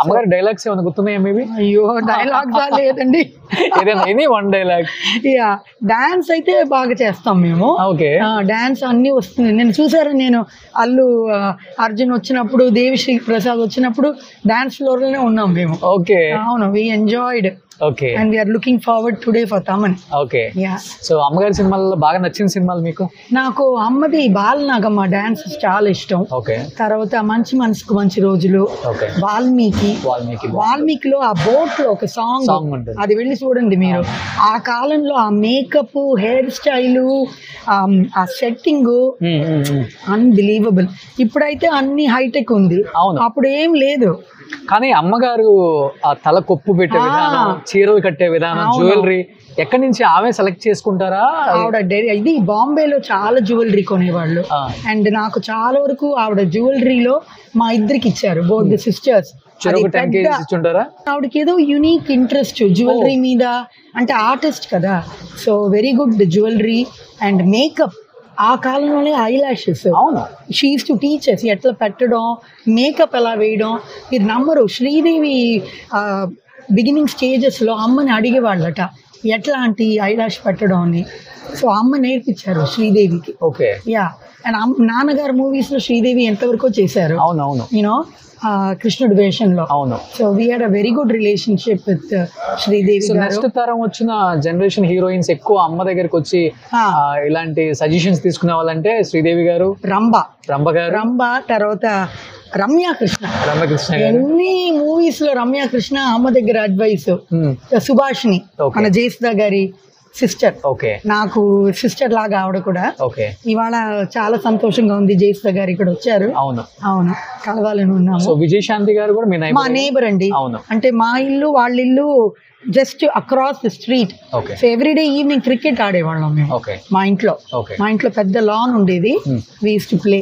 అమ్మగారి డైలాగ్స్ ఏమైనా గుర్తున్నాయా మేబీ? అయ్యో డైలాగ్స్ లేదండి. ఏదైనా any one dialogue. Yeah dance అయితే బాగా చేస్తాం మేము. ఓకే. డాన్స్ అన్ని వస్తుంది. నేను చూసారా, నేను అల్లు అర్జున్ వచ్చినప్పుడు, దేవిశ్రీ ప్రసాద్ వచ్చినప్పుడు డాన్స్ ఫ్లోర్ లోనే ఉన్నాం మేము. ఓకే. అవును, we enjoyed. Okay. And we are looking forward today for Thaman. Okay. Yeah. So అమ్మగారి సినిమాల్లో బాగా నచ్చిన సినిమాలు మీకు? నాకు అమ్మది బాలనాగమ్మ డాన్స్ చాలా ఇష్టం. ఓకే. తర్వాత మంచి మనసుకు మంచి రోజులు, ఓకే. వాల్మీకిలో ఆ బోట్ లో ఒక సాంగ్ ఉంటుంది, అది వెళ్ళి చూడండి మీరు. ఆ కాలంలో ఆ మేకప్, హెయిర్ స్టైల్, ఆ సెట్టింగ్ అన్బిలీవబుల్. ఇప్పుడైతే అన్ని హైటెక్ ఉంది, అప్పుడు ఏం లేదు. కానీ అమ్మగారు ఆ తల కొప్పు పెట్టే విధానం, చీరలు కట్టే విధానం, జ్యువెలరీ ఎక్కడి నుంచి ఆమె సెలెక్ట్ చేసుకుంటారా? ఆవిడ ఇది బాంబేలో చాలా జ్యువెలరీ కొనేవాళ్ళు. అండ్ నాకు చాలా వరకు ఆవిడ జ్యువెలరీలో మా ఇద్దరికి ఇచ్చారు, బోత్ ది సిస్టర్స్. ఆవిడకి ఏదో యూనిక్ ఇంట్రెస్ట్ జ్యువెలరీ మీద, అంటే ఆర్టిస్ట్ కదా. So very good jewellery and makeup. ఆ కాలంలోనే I lashes she use to teach us ఎట్లా పెట్టడం, మేకప్ ఎలా వేయడం. మీరు నమ్మరు, శ్రీదేవి బిగినింగ్ స్టేజెస్లో అమ్మని అడిగేవాళ్ళట ఎట్లాంటి ఐ లాష్ పెట్టడం అని. సో అమ్మ నేర్పించారు శ్రీదేవికి. ఓకే. యా. అండ్ నాన్నగారు మూవీస్లో శ్రీదేవి ఎంతవరకు చేశారు, యూనో కృష్ణుడి వేషంలో. So we had a very good relationship with Sridevi. Next తరం వచ్చిన జనరేషన్ హీరోయిన్స్ ఎక్కువ అమ్మ దగ్గరికి వచ్చి ఇలాంటి సజెషన్స్ తీసుకునే వాళ్ళంటే శ్రీదేవి గారు, రంభ, తర్వాత రమ్యకృష్ణ. ఎన్ని మూవీస్ లో రమ్యకృష్ణ అమ్మ దగ్గర అడ్వైస్. సుభాషిణి, మన జయసుధ గారి సిస్టర్. నాకు సిస్టర్ లాగా ఆవిడ కూడా. ఇవాళ చాలా సంతోషంగా ఉంది, జయసుధ గారు ఇక్కడ వచ్చారు. అవును, కలవాలని ఉన్నాము. విజయశాంతి గారు కూడా మా నేబర్ అండి. అంటే మా ఇల్లు వాళ్ళ ఇల్లు just across the street. So everyday evening cricket ఆడేవాళ్ళం మేము మా ఇంట్లో. పెద్ద లాన్ ఉండేది, వి యూజ్డ్ టు ప్లే.